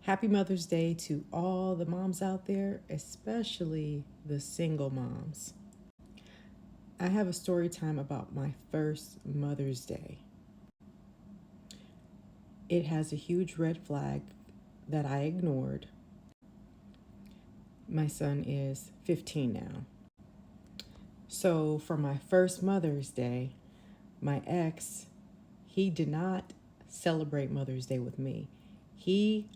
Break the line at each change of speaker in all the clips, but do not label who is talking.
Happy Mother's Day to all the moms out there, especially the single moms. I have a story time about my first Mother's Day. It has a huge red flag that I ignored. My son is 15 now. So, for my first Mother's Day, my ex, he did not celebrate Mother's Day with me. He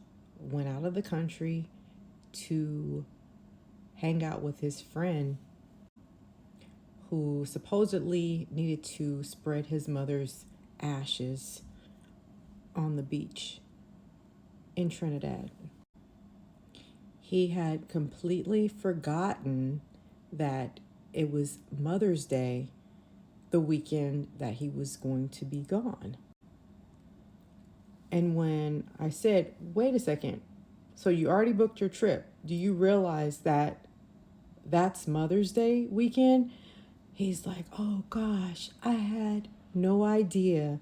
went out of the country to hang out with his friend who supposedly needed to spread his mother's ashes on the beach in Trinidad. He had completely forgotten that it was Mother's Day the weekend that he was going to be gone. And when I said, wait a second, so you already booked your trip, do you realize that that's Mother's Day weekend? He's like, oh gosh, I had no idea.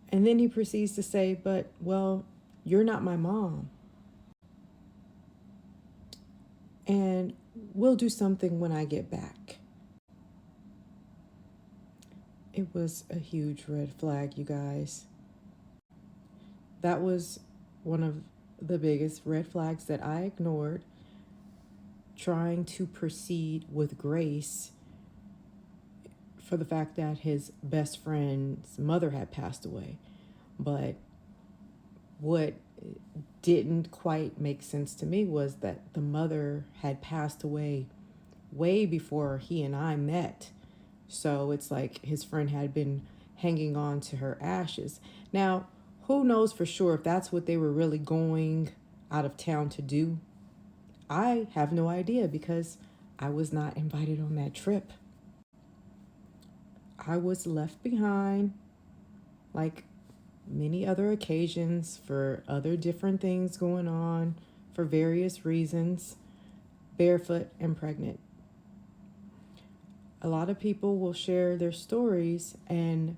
And then he proceeds to say, but, well, you're not my mom. And we'll do something when I get back. It was a huge red flag, you guys. That was one of the biggest red flags that I ignored, trying to proceed with grace for the fact that his best friend's mother had passed away. But what didn't quite make sense to me was that the mother had passed away way before he and I met. So it's like his friend had been hanging on to her ashes. Now, who knows for sure if that's what they were really going out of town to do? I have no idea because I was not invited on that trip. I was left behind like many other occasions for other different things going on for various reasons, barefoot and pregnant. A lot of people will share their stories and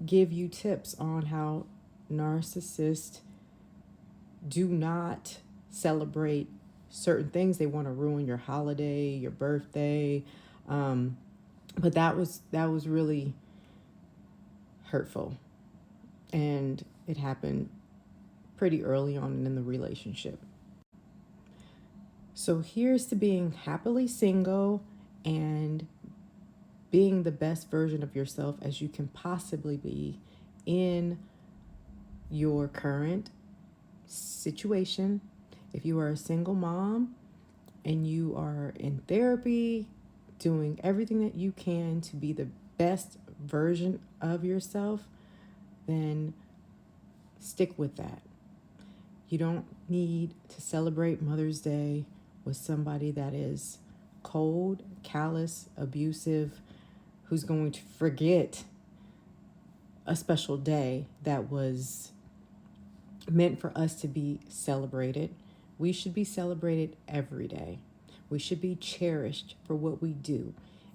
give you tips on how narcissists do not celebrate certain things. They want to ruin your holiday, your birthday. But that was really hurtful. And it happened pretty early on in the relationship. So here's to being happily single and being the best version of yourself as you can possibly be in your current situation. If you are a single mom and you are in therapy, doing everything that you can to be the best version of yourself, then stick with that. You don't need to celebrate Mother's Day with somebody that is cold, callous, abusive, who's going to forget a special day that was meant for us to be celebrated. We should be celebrated every day. We should be cherished for what we do.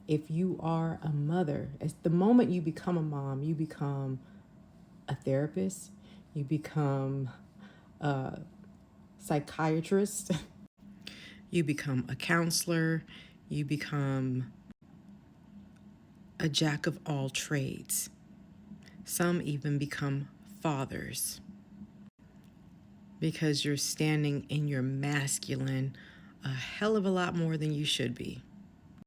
If you are a mother, as the moment you become a mom, you become a therapist, you become a psychiatrist, you become a counselor, you become a jack of all trades. Some even become fathers because you're standing in your masculine a hell of a lot more than you should be.